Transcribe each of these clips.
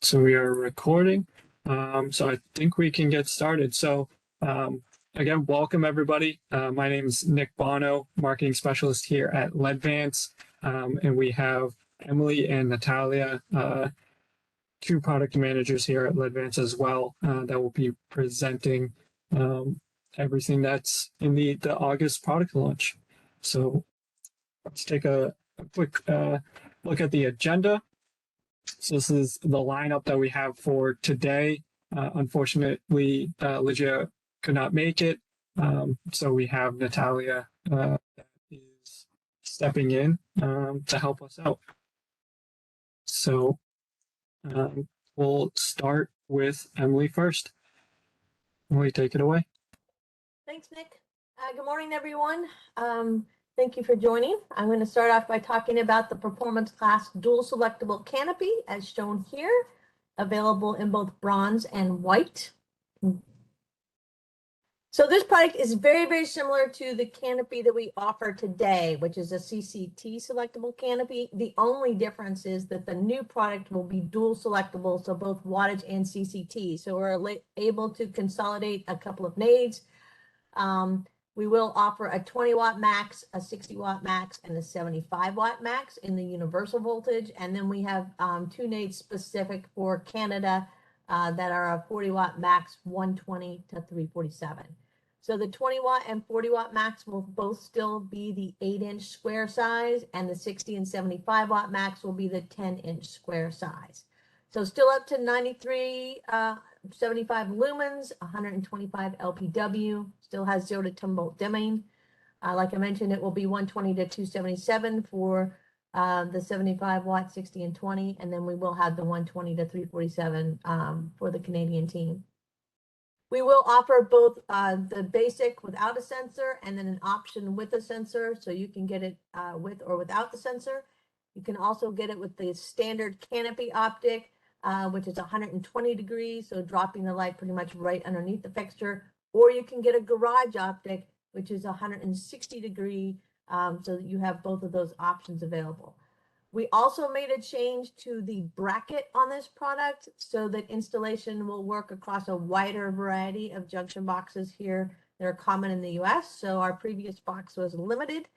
So we are recording. So I think we can get started. Again, welcome everybody. My name is Nick Bono, marketing specialist here at LEDVANCE. And we have Emily and Natalia, two product managers here at LEDVANCE as well, that will be presenting everything that's in the August product launch. So let's take a quick look at the agenda. So this is the lineup that we have for today. Unfortunately, Lygia could not make it. So we have Natalia that is stepping in to help us out. So we'll start with Emily first. Emily, take it away. Thanks, Nick. Good morning, everyone. Thank you for joining. I'm going to start off by talking about the performance class dual selectable canopy as shown here, available in both bronze and white. So this product is very, very similar to the canopy that we offer today, which is a CCT selectable canopy. The only difference is that the new product will be dual selectable, so both wattage and CCT. So we're able to consolidate a couple of nades. We will offer a 20 watt max, a 60 watt max, and a 75 watt max in the universal voltage. And then we have two nades specific for Canada that are a 40 watt max, 120 to 347. So the 20 watt and 40 watt max will both still be the 8-inch square size, and the 60 and 75 watt max will be the 10-inch square size. So still up to 75 lumens, 125 LPW, still has 0 to 10 volt dimming. Like I mentioned, it will be 120 to 277 for the 75 watt, 60 and 20, and then we will have the 120 to 347 for the Canadian team. We will offer both the basic without a sensor and then an option with a sensor, so you can get it with or without the sensor. You can also get it with the standard canopy optic, which is 120 degrees, so dropping the light pretty much right underneath the fixture, or you can get a garage optic, which is 160 degree, so that you have both of those options available. We also made a change to the bracket on this product so that installation will work across a wider variety of junction boxes here that are common in the US. So our previous box was limited.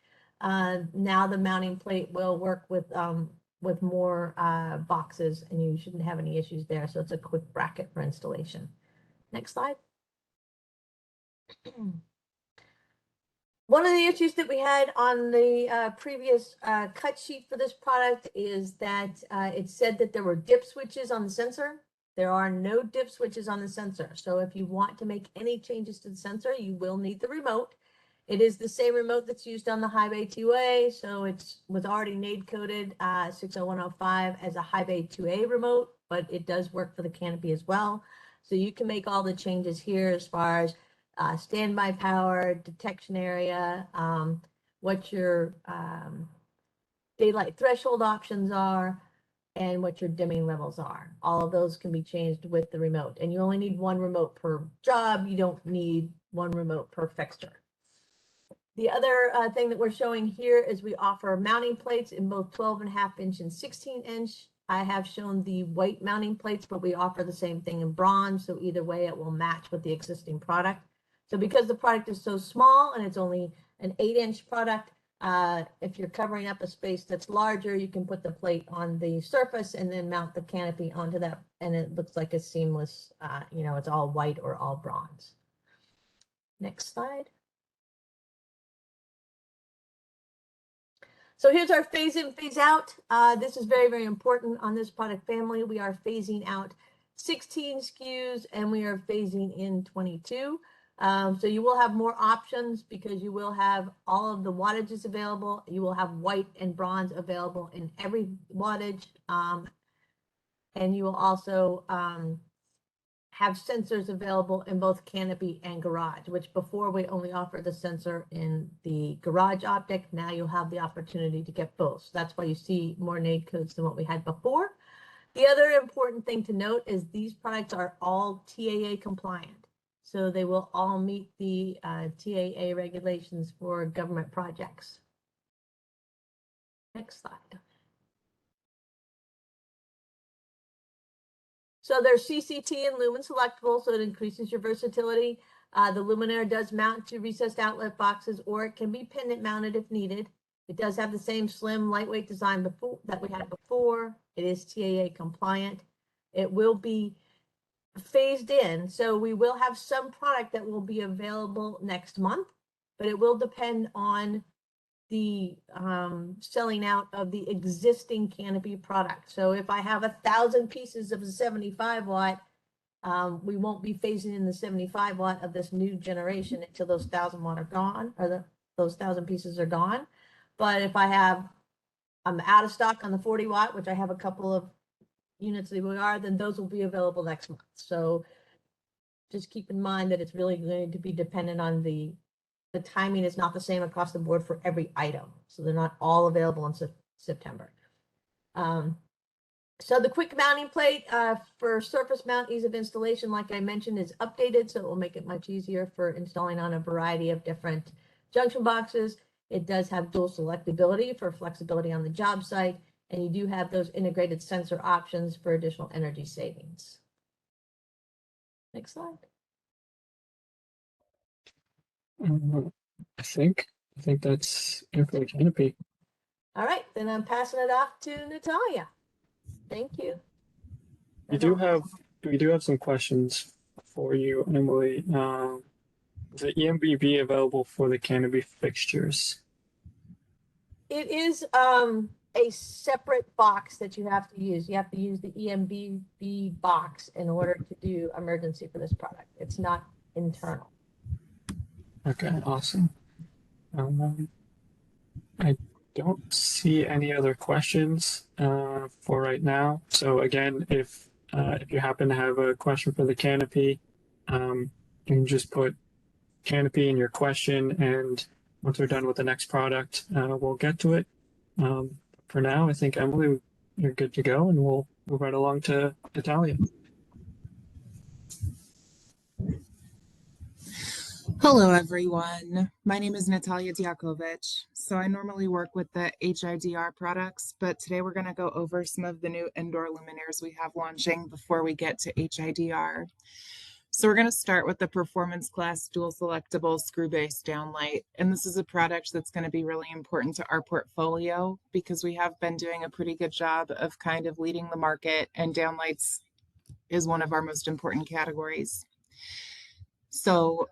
Now the mounting plate will work with more boxes, and you shouldn't have any issues there. So it's a quick bracket for installation. Next slide. One of the issues that we had on the previous cut sheet for this product is that it said that there were dip switches on the sensor. There are no dip switches on the sensor. So if you want to make any changes to the sensor, you will need the remote. It is the same remote that's used on the high bay 2A, so it was already nade coded 60105 as a high bay 2A remote, but it does work for the canopy as well. So you can make all the changes here as far as standby power, detection area, what your daylight threshold options are, and what your dimming levels are. All of those can be changed with the remote, and you only need one remote per job. You don't need one remote per fixture. The other thing that we're showing here is we offer mounting plates in both 12.5 inch and 16 inch. I have shown the white mounting plates, but we offer the same thing in bronze. So either way, it will match with the existing product. So because the product is so small and it's only an 8-inch product, if you're covering up a space that's larger, you can put the plate on the surface and then mount the canopy onto that. And it looks like a seamless, it's all white or all bronze. Next slide. So here's our phase in, phase out. This is very, very important on this product family. We are phasing out 16 SKUs and we are phasing in 22. So you will have more options because you will have all of the wattages available. You will have white and bronze available in every wattage. And you will also have sensors available in both canopy and garage, which before we only offered the sensor in the garage optic. Now you'll have the opportunity to get both. So that's why you see more nade codes than what we had before. The other important thing to note is these products are all TAA compliant. So they will all meet the TAA regulations for government projects. Next slide. So there's CCT and lumen selectable, so it increases your versatility. The luminaire does mount to recessed outlet boxes, or it can be pendant mounted if needed. It does have the same slim, lightweight design that we had before. It is TAA compliant. It will be phased in, so we will have some product that will be available next month, but it will depend on the selling out of the existing Canopy product. So if I have 1,000 pieces of the 75 watt, we won't be phasing in the 75 watt of this new generation until those 1,000 watt are gone, or those 1,000 pieces are gone. But if I'm out of stock on the 40 watt, which I have a couple of units that we are, then those will be available next month. So just keep in mind that it's really going to be dependent on the timing is not the same across the board for every item. So they're not all available in September. So the quick mounting plate for surface mount, ease of installation, like I mentioned, is updated. So it will make it much easier for installing on a variety of different junction boxes. It does have dual selectability for flexibility on the job site. And you do have those integrated sensor options for additional energy savings. Next slide. I think that's it for the Canopy. All right, then I'm passing it off to Natalia. Thank you. We do have some questions for you, Emily. Is the EMBB available for the Canopy fixtures? It is a separate box that you have to use. You have to use the EMBB box in order to do emergency for this product. It's not internal. Okay, awesome. I don't see any other questions for right now. So again, if you happen to have a question for the Canopy, you can just put Canopy in your question, and once we're done with the next product, we'll get to it. For now, I think Emily, you're good to go, and we'll move right along to Natalia. Hello, everyone. My name is Natalia Diakovic. So I normally work with the HIDR products, but today we're going to go over some of the new indoor luminaires we have launching before we get to HIDR. So we're going to start with the Performance Class Dual Selectable Screw Base Downlight. And this is a product that's going to be really important to our portfolio because we have been doing a pretty good job of kind of leading the market, and downlights is one of our most important categories. So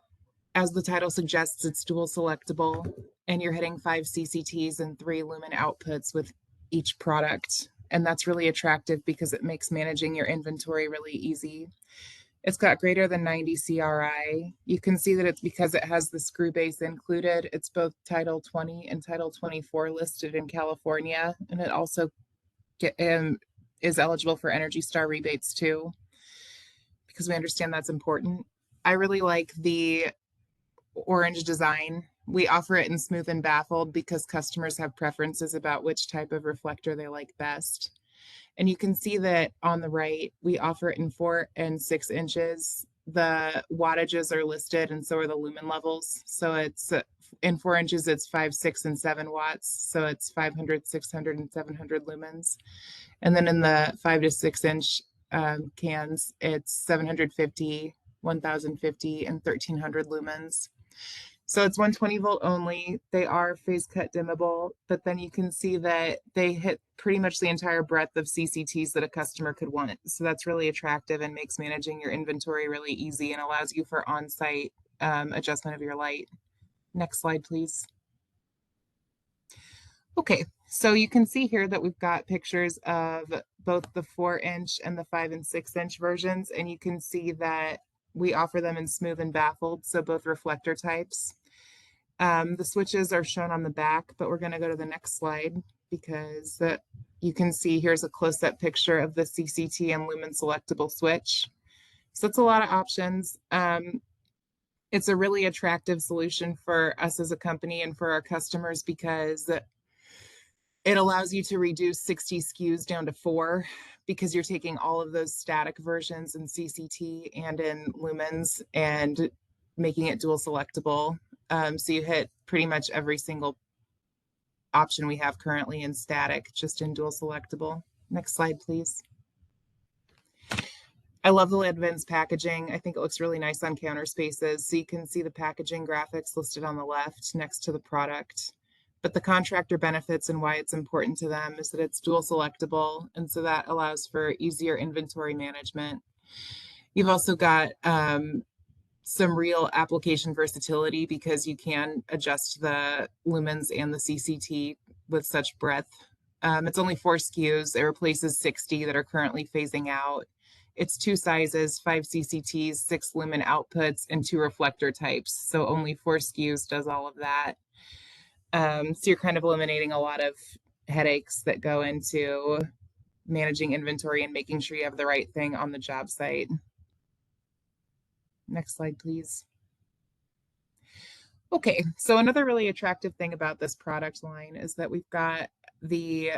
as the title suggests, it's dual selectable, and you're hitting 5 CCTs and 3 lumen outputs with each product. And that's really attractive because it makes managing your inventory really easy. It's got greater than 90 CRI. You can see that it's because it has the screw base included. It's both Title 20 and Title 24 listed in California. And it also is eligible for Energy Star rebates too, because we understand that's important. I really like the orange design. We offer it in smooth and baffled because customers have preferences about which type of reflector they like best. And you can see that on the right, we offer it in 4 and 6 inches. The wattages are listed, and so are the lumen levels. So it's in 4 inches, it's 5, 6, and 7 watts. So it's 500, 600, and 700 lumens. And then in the 5 to 6 inch cans, it's 750, 1050, and 1300 lumens. So it's 120 volt only. They are phase cut dimmable, but then you can see that they hit pretty much the entire breadth of CCTs that a customer could want. So that's really attractive and makes managing your inventory really easy and allows you for on-site adjustment of your light. Next slide, please. Okay, so you can see here that we've got pictures of both the 4 inch and the 5 and 6 inch versions, and you can see that we offer them in smooth and baffled, so both reflector types. The switches are shown on the back, but we're going to go to the next slide because you can see here's a close-up picture of the CCT and lumen selectable switch. So it's a lot of options. It's a really attractive solution for us as a company and for our customers because it allows you to reduce 60 SKUs down to 4 because you're taking all of those static versions in CCT and in lumens and making it dual selectable. So you hit pretty much every single option we have currently in static, just in dual selectable. Next slide, please. I love the LEDVANCE packaging. I think it looks really nice on counter spaces. So you can see the packaging graphics listed on the left next to the product. But the contractor benefits and why it's important to them is that it's dual selectable. And so that allows for easier inventory management. You've also got some real application versatility because you can adjust the lumens and the CCT with such breadth. It's only 4 SKUs. It replaces 60 that are currently phasing out. It's 2 sizes, 5 CCTs, 6 lumen outputs, and 2 reflector types. So only 4 SKUs does all of that. So you're kind of eliminating a lot of headaches that go into managing inventory and making sure you have the right thing on the job site. Next slide, please. Okay, so another really attractive thing about this product line is that we've got the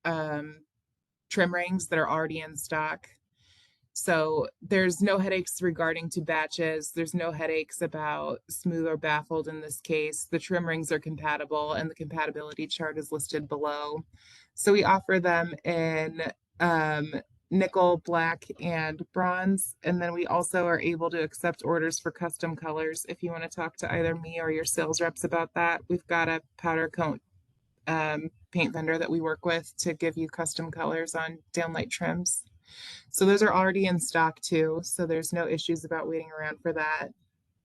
trim rings that are already in stock. So there's no headaches regarding to batches. There's no headaches about smooth or baffled in this case. The trim rings are compatible and the compatibility chart is listed below. So we offer them in nickel, black, and bronze. And then we also are able to accept orders for custom colors. If you want to talk to either me or your sales reps about that, we've got a powder coat paint vendor that we work with to give you custom colors on downlight trims. So those are already in stock too. So there's no issues about waiting around for that.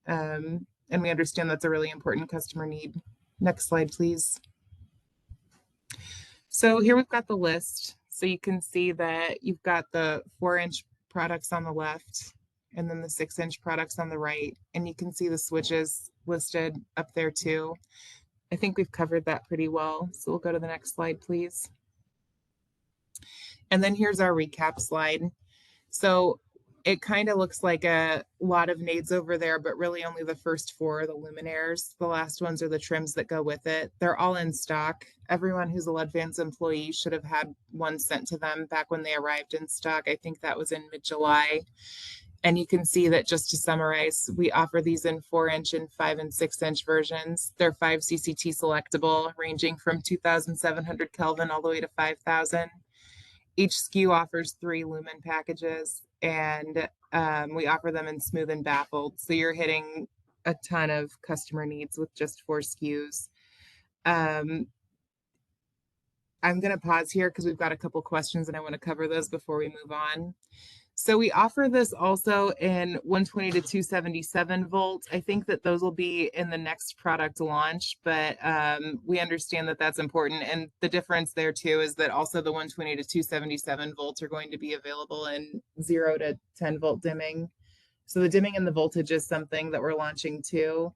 And we understand that's a really important customer need. Next slide, please. So here we've got the list. So you can see that you've got the 4-inch products on the left and then the 6-inch products on the right. And you can see the switches listed up there too. I think we've covered that pretty well. So we'll go to the next slide, please. And then here's our recap slide. So it kind of looks like a lot of nades over there, but really only the first 4 are the luminaires. The last ones are the trims that go with it. They're all in stock. Everyone who's a LEDVANCE employee should have had one sent to them back when they arrived in stock. I think that was in mid-July. And you can see that, just to summarize, we offer these in 4-inch and 5 and 6-inch versions. They're 5 CCT selectable, ranging from 2,700 Kelvin all the way to 5,000. Each SKU offers 3 lumen packages, and we offer them in smooth and baffled. So you're hitting a ton of customer needs with just 4 SKUs. I'm going to pause here because we've got a couple questions and I want to cover those before we move on. So we offer this also in 120 to 277 volts. I think that those will be in the next product launch, but we understand that that's important. And the difference there too is that also the 120 to 277 volts are going to be available in 0 to 10 volt dimming. So the dimming and the voltage is something that we're launching too.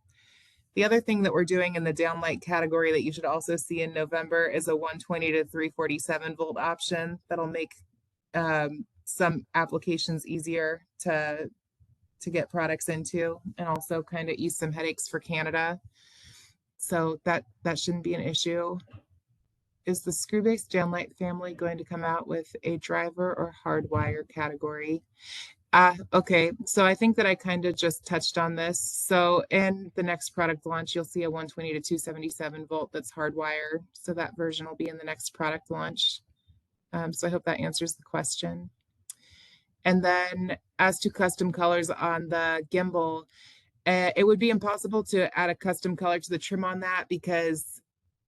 The other thing that we're doing in the downlight category that you should also see in November is a 120 to 347 volt option that'll make some applications easier to get products into, and also kind of ease some headaches for Canada. So that shouldn't be an issue. Is the screw-based downlight family going to come out with a driver or hardwire category? Okay, so I think that I kind of just touched on this. So in the next product launch, you'll see a 120 to 277 volt that's hardwire. So that version will be in the next product launch. So I hope that answers the question. And then as to custom colors on the gimbal, it would be impossible to add a custom color to the trim on that because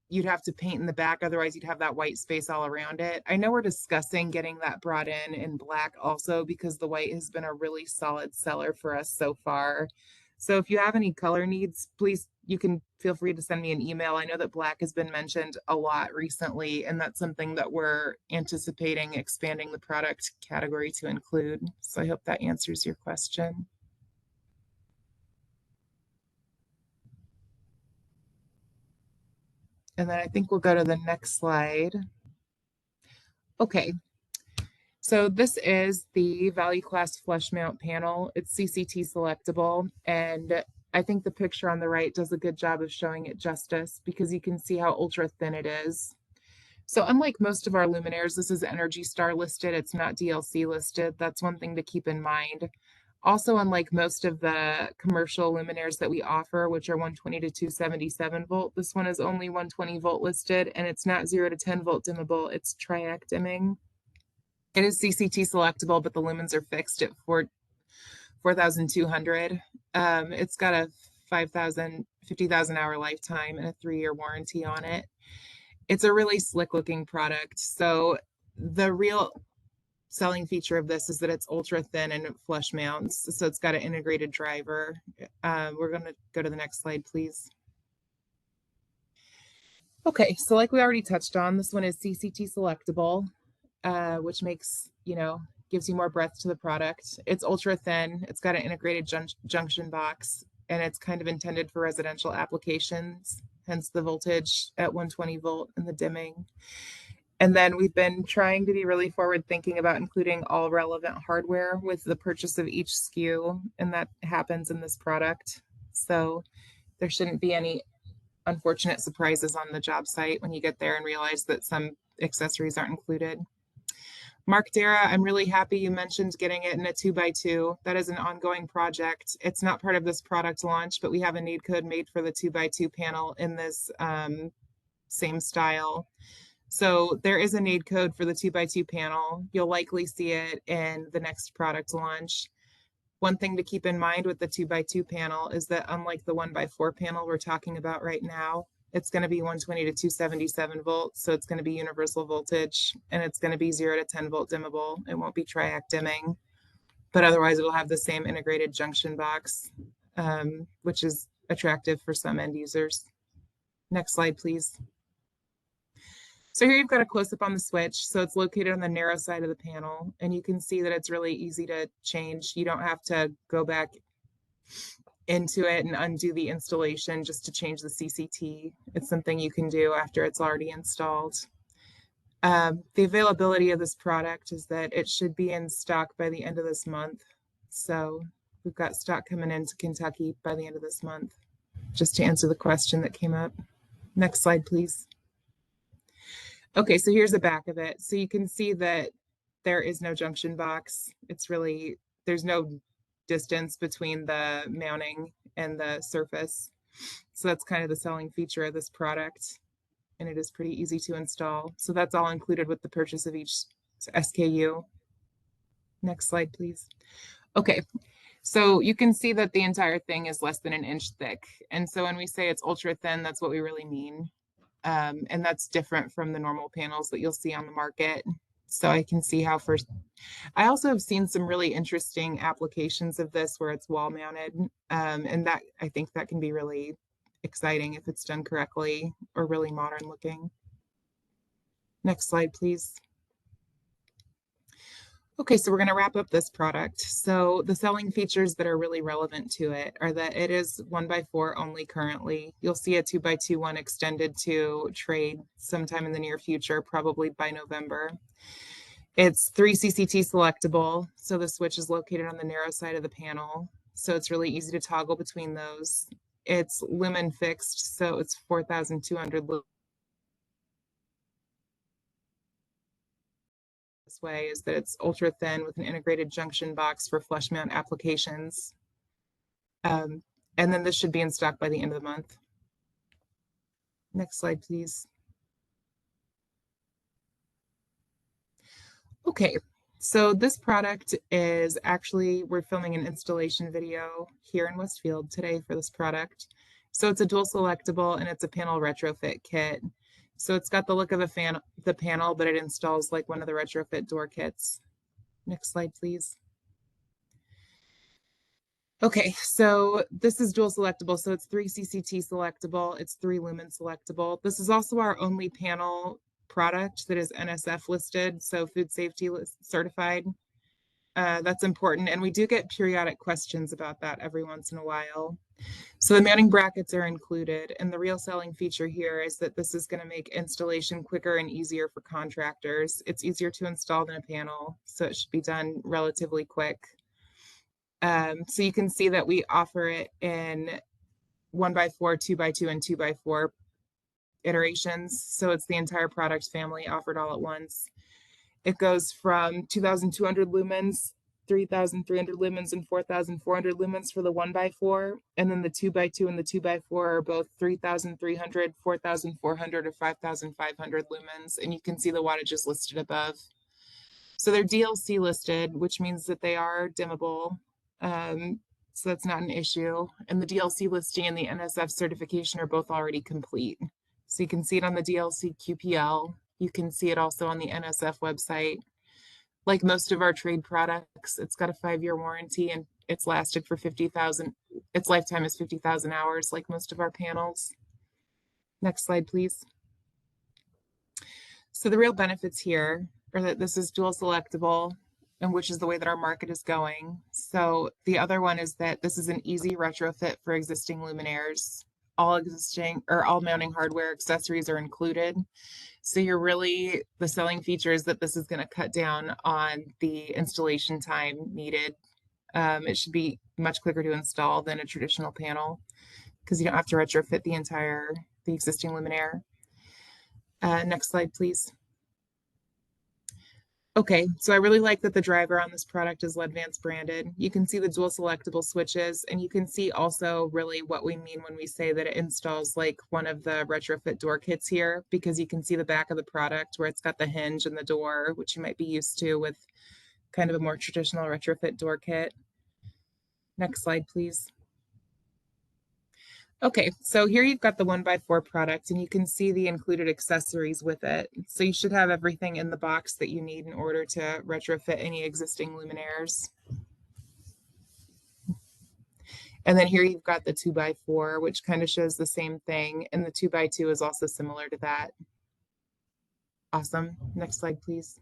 you'd have to paint in the back. Otherwise, you'd have that white space all around it. I know we're discussing getting that brought in black also because the white has been a really solid seller for us so far. So if you have any color needs, please, you can feel free to send me an email. I know that black has been mentioned a lot recently, and that's something that we're anticipating expanding the product category to include. So I hope that answers your question. And then I think we'll go to the next slide. Okay, so this is the value class flush mount panel. It's CCT selectable, and I think the picture on the right does a good job of showing it justice because you can see how ultra thin it is. So unlike most of our luminaires, this is Energy Star listed. It's not DLC listed. That's one thing to keep in mind. Also, unlike most of the commercial luminaires that we offer, which are 120 to 277 volt, this one is only 120 volt listed, and it's not 0 to 10 volt dimmable. It's triac dimming. It is CCT selectable, but the lumens are fixed at 4,200. It's got a 50,000 hour lifetime and a 3-year warranty on it. It's a really slick looking product. So the real selling feature of this is that it's ultra thin and flush mounts. So it's got an integrated driver. We're going to go to the next slide, please. Okay, so like we already touched on, this one is CCT selectable, which makes, gives you more breadth to the product. It's ultra thin. It's got an integrated junction box, and it's kind of intended for residential applications, hence the voltage at 120 volt and the dimming. And then we've been trying to be really forward thinking about including all relevant hardware with the purchase of each SKU, and that happens in this product. So there shouldn't be any unfortunate surprises on the job site when you get there and realize that some accessories aren't included. Mark Dara, I'm really happy you mentioned getting it in a 2x2. That is an ongoing project. It's not part of this product launch, but we have a need code made for the 2x2 panel in this same style. So there is a need code for the 2x2 panel. You'll likely see it in the next product launch. One thing to keep in mind with the 2x2 panel is that unlike the 1x4 panel we're talking about right now, it's going to be 120 to 277 volts. So it's going to be universal voltage, and it's going to be 0 to 10 volt dimmable. It won't be triac dimming, but otherwise it will have the same integrated junction box, which is attractive for some end users. Next slide, please. So here you've got a close-up on the switch. So it's located on the narrow side of the panel, and you can see that it's really easy to change. You don't have to go back into it and undo the installation just to change the CCT. It's something you can do after it's already installed. The availability of this product is that it should be in stock by the end of this month. So we've got stock coming into Kentucky by the end of this month, just to answer the question that came up. Next slide, please. Okay, so here's the back of it. So you can see that there is no junction box. It's really, there's no distance between the mounting and the surface. So that's kind of the selling feature of this product. And it is pretty easy to install. So that's all included with the purchase of each SKU. Next slide, please. Okay, so you can see that the entire thing is less than an inch thick. And so when we say it's ultra thin, that's what we really mean. And that's different from the normal panels that you'll see on the market. So I can see how I also have seen some really interesting applications of this where it's wall mounted. And that, I think that can be really exciting if it's done correctly or really modern looking. Next slide, please. Okay, so we're going to wrap up this product. So the selling features that are really relevant to it are that it is 1x4 only currently. You'll see a 2x2 one extended to trade sometime in the near future, probably by November. It's 3 CCT selectable, so the switch is located on the narrow side of the panel, so it's really easy to toggle between those. It's lumen fixed, so it's 4,200 lumens. This way is that it's ultra thin with an integrated junction box for flush mount applications. And then this should be in stock by the end of the month. Next slide, please. Okay, so this product is actually, we're filming an installation video here in Westfield today for this product. So it's a dual selectable and it's a panel retrofit kit. So it's got the look of the panel, but it installs like one of the retrofit door kits. Next slide, please. Okay, so this is dual selectable. So it's 3 CCT selectable. It's 3 lumen selectable. This is also our only panel product that is NSF listed, so food safety certified. That's important. And we do get periodic questions about that every once in a while. So the mounting brackets are included, and the real selling feature here is that this is going to make installation quicker and easier for contractors. It's easier to install than a panel, so it should be done relatively quick. So you can see that we offer it in 1x4, 2x2, and 2x4 iterations. So it's the entire product family offered all at once. It goes from 2,200 lumens, 3,300 lumens, and 4,400 lumens for the 1x4. And then the 2x2 and the 2x4 are both 3,300, 4,400, or 5,500 lumens. And you can see the wattages listed above. So they're DLC listed, which means that they are dimmable. So that's not an issue. And the DLC listing and the NSF certification are both already complete. So you can see it on the DLC QPL. You can see it also on the NSF website. Like most of our trade products, it's got a 5-year warranty and it's lasted for 50,000. Its lifetime is 50,000 hours, like most of our panels. Next slide, please. So the real benefits here are that this is dual selectable, and which is the way that our market is going. So the other one is that this is an easy retrofit for existing luminaires. All existing or all mounting hardware accessories are included. So you're really, the selling feature is that this is going to cut down on the installation time needed. It should be much quicker to install than a traditional panel because you don't have to retrofit the existing luminaire. Next slide, please. Okay, so I really like that the driver on this product is LEDVANCE branded. You can see the dual selectable switches, and you can see also really what we mean when we say that it installs like one of the retrofit door kits here, because you can see the back of the product where it's got the hinge and the door, which you might be used to with kind of a more traditional retrofit door kit. Next slide, please. Okay, so here you've got the 1x4 product and you can see the included accessories with it. So you should have everything in the box that you need in order to retrofit any existing luminaires. And then here you've got the 2x4, which kind of shows the same thing. And the 2x2 is also similar to that. Awesome. Next slide, please.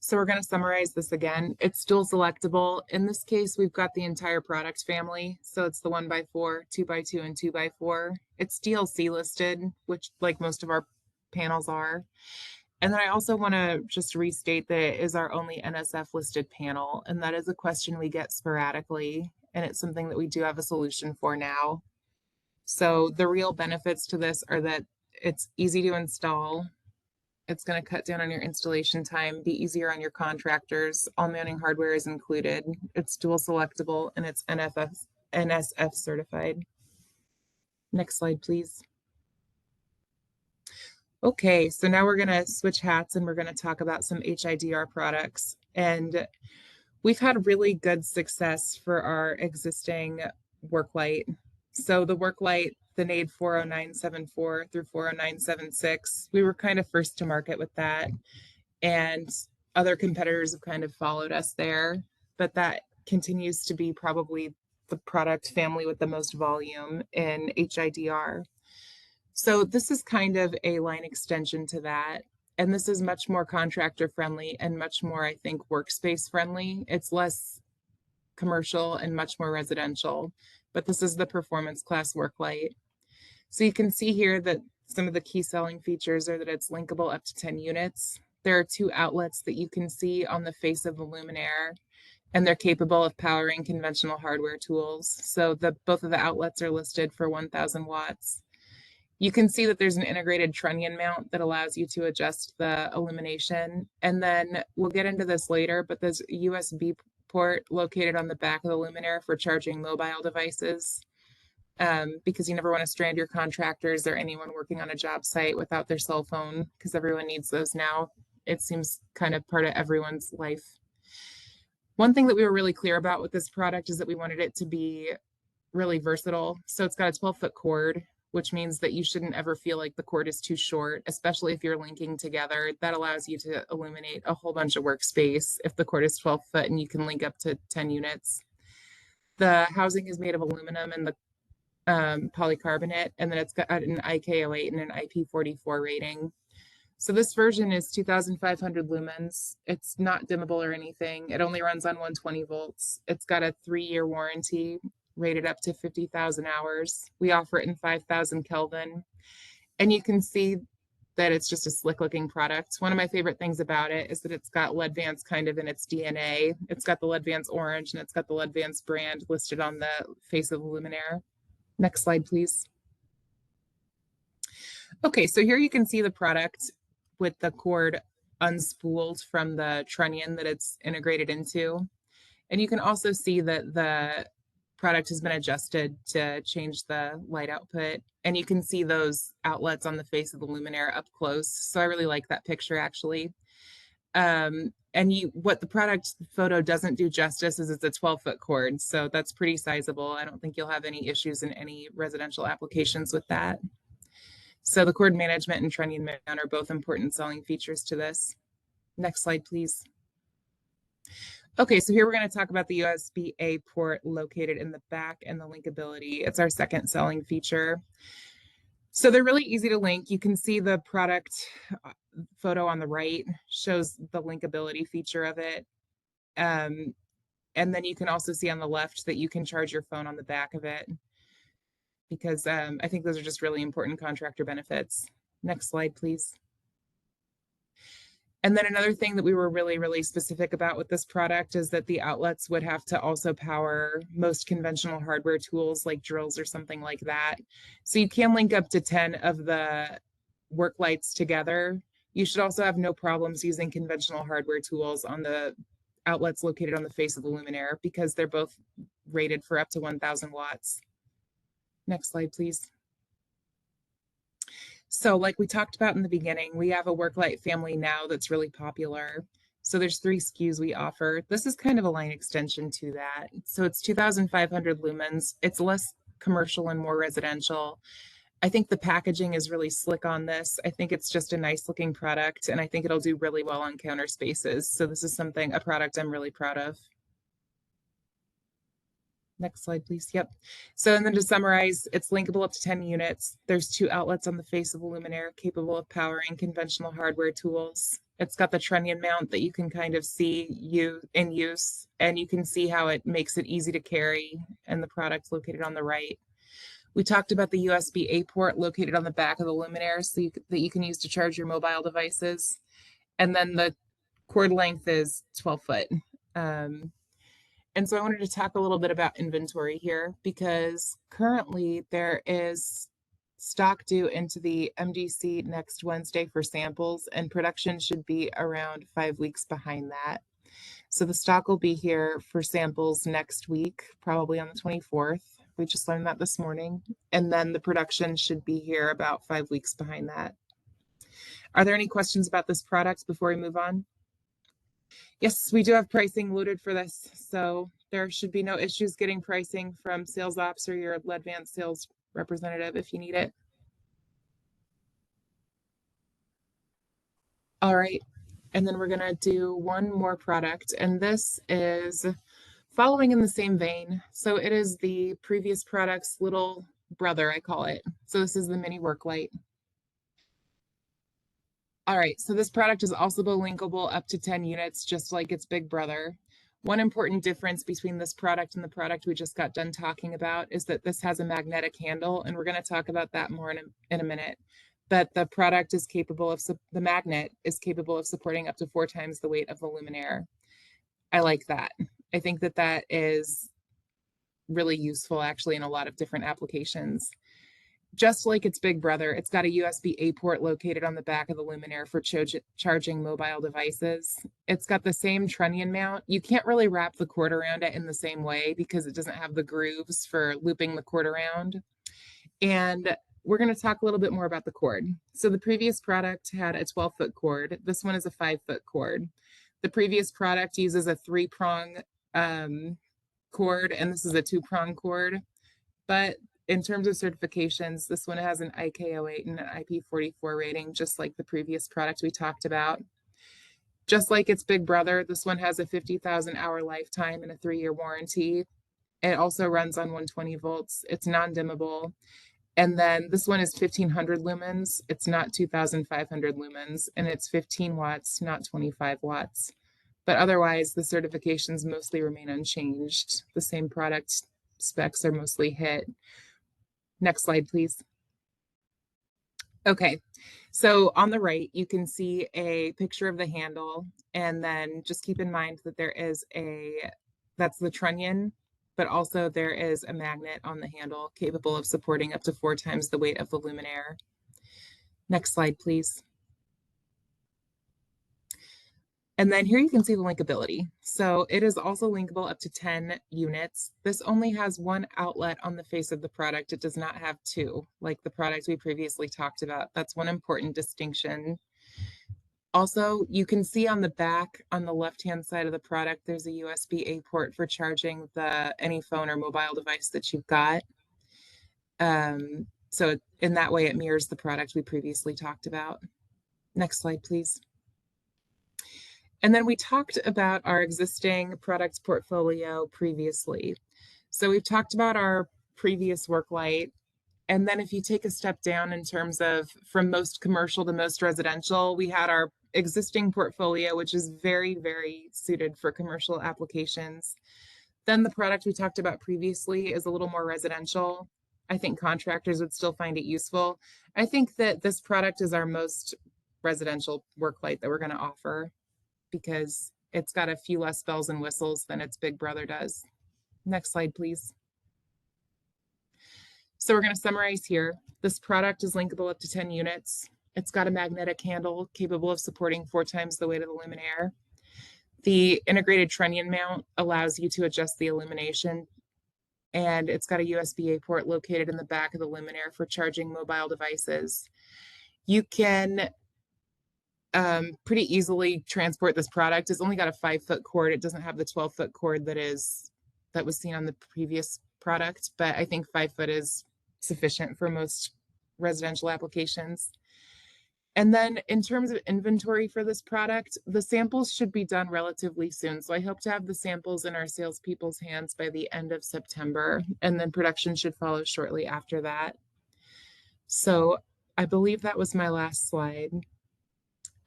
So we're going to summarize this again. It's dual selectable. In this case, we've got the entire product family. So it's the 1x4, 2x2, and 2x4. It's DLC listed, which like most of our panels are. And then I also want to just restate that it is our only NSF listed panel. And that is a question we get sporadically. And it's something that we do have a solution for now. So the real benefits to this are that it's easy to install. It's going to cut down on your installation time, be easier on your contractors. All mounting hardware is included. It's dual selectable and it's NSF certified. Next slide, please. Okay, so now we're going to switch hats and we're going to talk about some HIDR products. And we've had really good success for our existing work light. So the work light, the NADE 40974 through 40976, we were kind of first to market with that. And other competitors have kind of followed us there. But that continues to be probably the product family with the most volume in HIDR. So this is kind of a line extension to that. And this is much more contractor friendly and much more, I think, workspace friendly. It's less commercial and much more residential, but this is the performance class work light. So you can see here that some of the key selling features are that it's linkable up to 10 units. There are 2 outlets that you can see on the face of the luminaire, and they're capable of powering conventional hardware tools. So both of the outlets are listed for 1,000 watts. You can see that there's an integrated trunnion mount that allows you to adjust the illumination. And then we'll get into this later, but there's a USB port located on the back of the luminaire for charging mobile devices, because you never want to strand your contractors or anyone working on a job site without their cell phone, because everyone needs those now. It seems kind of part of everyone's life. One thing that we were really clear about with this product is that we wanted it to be really versatile. So it's got a 12-foot cord, which means that you shouldn't ever feel like the cord is too short, especially if you're linking together. That allows you to illuminate a whole bunch of workspace if the cord is 12 foot and you can link up to 10 units. The housing is made of aluminum and the polycarbonate, and then it's got an IK08 and an IP44 rating. So this version is 2,500 lumens. It's not dimmable or anything. It only runs on 120 volts. It's got a 3-year warranty, rated up to 50,000 hours. We offer it in 5,000 Kelvin. And you can see that it's just a slick looking product. One of my favorite things about it is that it's got LEDVANCE kind of in its DNA. It's got the LEDVANCE orange and it's got the LEDVANCE brand listed on the face of the luminaire. Next slide, please. Okay, so here you can see the product with the cord unspooled from the trunnion that it's integrated into. And you can also see that the product has been adjusted to change the light output. And you can see those outlets on the face of the luminaire up close. So I really like that picture actually. And what the product photo doesn't do justice is it's a 12-foot cord. So that's pretty sizable. I don't think you'll have any issues in any residential applications with that. So the cord management and trunnion mount are both important selling features to this. Next slide, please. Okay, so here we're going to talk about the USB-A port located in the back and the linkability. It's our second selling feature. So they're really easy to link. You can see the product photo on the right shows the linkability feature of it. And then you can also see on the left that you can charge your phone on the back of it, because I think those are just really important contractor benefits. Next slide, please. And then another thing that we were really specific about with this product is that the outlets would have to also power most conventional hardware tools like drills or something like that. So you can link up to 10 of the work lights together. You should also have no problems using conventional hardware tools on the outlets located on the face of the luminaire, because they're both rated for up to 1,000 watts. Next slide, please. So like we talked about in the beginning, we have a work light family now that's really popular. So there's 3 SKUs we offer. This is kind of a line extension to that. So it's 2,500 lumens. It's less commercial and more residential. I think the packaging is really slick on this. I think it's just a nice looking product, and I think it'll do really well on counter spaces. So this is a product I'm really proud of. Next slide, please. Yep. So, and then to summarize, it's linkable up to 10 units. There's 2 outlets on the face of the luminaire capable of powering conventional hardware tools. It's got the trunnion mount that you can kind of see in use, and you can see how it makes it easy to carry, and the product located on the right. We talked about the USB-A port located on the back of the luminaire that you can use to charge your mobile devices. And then the cord length is 12 foot. And so I wanted to talk a little bit about inventory here, because currently there is stock due into the MDC next Wednesday for samples, and production should be around 5 weeks behind that. So the stock will be here for samples next week, probably on the 24th. We just learned that this morning. And then the production should be here about 5 weeks behind that. Are there any questions about this product before we move on? Yes, we do have pricing loaded for this. So there should be no issues getting pricing from sales ops or your LEDVANCE sales representative if you need it. All right. And then we're going to do one more product, and this is following in the same vein. So it is the previous product's little brother, I call it. So this is the mini work light. All right, so this product is also linkable up to 10 units, just like its big brother. One important difference between this product and the product we just got done talking about is that this has a magnetic handle, and we're going to talk about that more in a minute. But the product is capable of, the magnet is capable of supporting up to 4 times the weight of the luminaire. I like that. I think that that is really useful actually in a lot of different applications. Just like its big brother, it's got a USB-A port located on the back of the luminaire for charging mobile devices. It's got the same trunnion mount. You can't really wrap the cord around it in the same way because it doesn't have the grooves for looping the cord around. And we're going to talk a little bit more about the cord. So the previous product had a 12-foot cord. This one is a 5-foot cord. The previous product uses a 3-prong cord, and this is a 2-prong cord. But in terms of certifications, this one has an IK08 and an IP44 rating, just like the previous product we talked about. Just like its big brother, this one has a 50,000 hour lifetime and a 3-year warranty. It also runs on 120 volts. It's non-dimmable. And then this one is 1500 lumens. It's not 2500 lumens, and it's 15 watts, not 25 watts. But otherwise, the certifications mostly remain unchanged. The same product specs are mostly hit. Next slide, please. Okay, so on the right, you can see a picture of the handle, and then just keep in mind that there is that's the trunnion, but also there is a magnet on the handle capable of supporting up to 4 times the weight of the luminaire. Next slide, please. And then here you can see the linkability. So it is also linkable up to 10 units. This only has 1 outlet on the face of the product. It does not have 2, like the product we previously talked about. That's one important distinction. Also, you can see on the back on the left-hand side of the product, there's a USB-A port for charging any phone or mobile device that you've got. So in that way, it mirrors the product we previously talked about. Next slide, please. And then we talked about our existing product portfolio previously. So we've talked about our previous work light. And then if you take a step down in terms of from most commercial to most residential, we had our existing portfolio, which is very, very suited for commercial applications. Then the product we talked about previously is a little more residential. I think contractors would still find it useful. I think that this product is our most residential work light that we're going to offer because it's got a few less bells and whistles than its big brother does. Next slide, please. So we're going to summarize here. This product is linkable up to 10 units. It's got a magnetic handle capable of supporting 4 times the weight of the luminaire. The integrated trunnion mount allows you to adjust the illumination, and it's got a USB-A port located in the back of the luminaire for charging mobile devices. You can pretty easily transport this product. It's only got a 5-foot cord. It doesn't have the 12-foot cord that was seen on the previous product, but I think 5 foot is sufficient for most residential applications. And then in terms of inventory for this product, the samples should be done relatively soon. So I hope to have the samples in our salespeople's hands by the end of September, and then production should follow shortly after that. So I believe that was my last slide.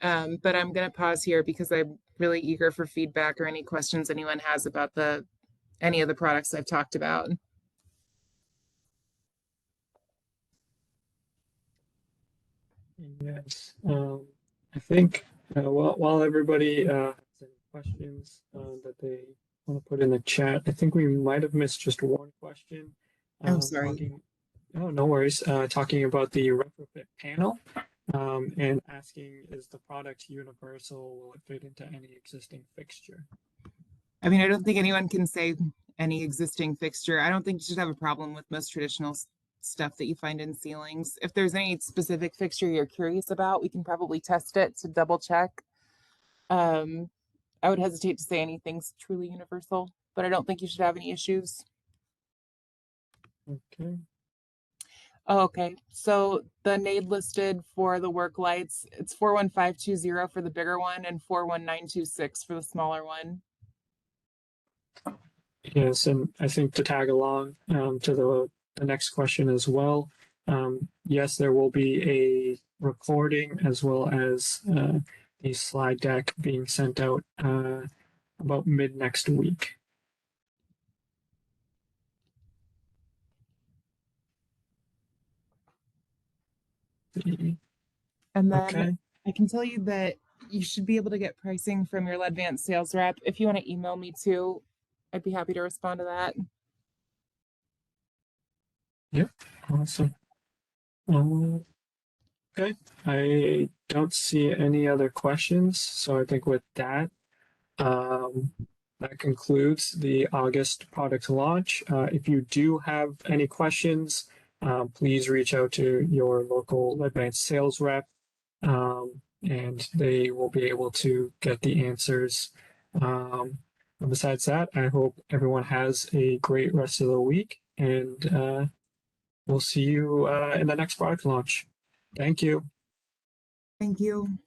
But I'm going to pause here because I'm really eager for feedback or any questions anyone has about any of the products I've talked about. Yes, I think while everybody has any questions that they want to put in the chat, I think we might have missed just one question. I'm sorry. Oh, no worries. Talking about the retrofit panel and asking, is the product universal? Will it fit into any existing fixture? I mean, I don't think anyone can say any existing fixture. I don't think you should have a problem with most traditional stuff that you find in ceilings. If there's any specific fixture you're curious about, we can probably test it to double check. I would hesitate to say anything's truly universal, but I don't think you should have any issues. Okay. Oh, okay. So the NAID listed for the work lights, it's 41520 for the bigger one and 41926 for the smaller one. Yes, and I think to tag along to the next question as well. Yes, there will be a recording as well as a slide deck being sent out about mid next week. And then Okay. I can tell you that you should be able to get pricing from your LEDVANCE sales rep. If you want to email me too, I'd be happy to respond to that. Yep. Awesome. Okay. I don't see any other questions. So I think with that, that concludes the August product launch. If you do have any questions, please reach out to your local LEDVANCE sales rep, and they will be able to get the answers. And besides that, I hope everyone has a great rest of the week, and we'll see you in the next product launch. Thank you. Thank you.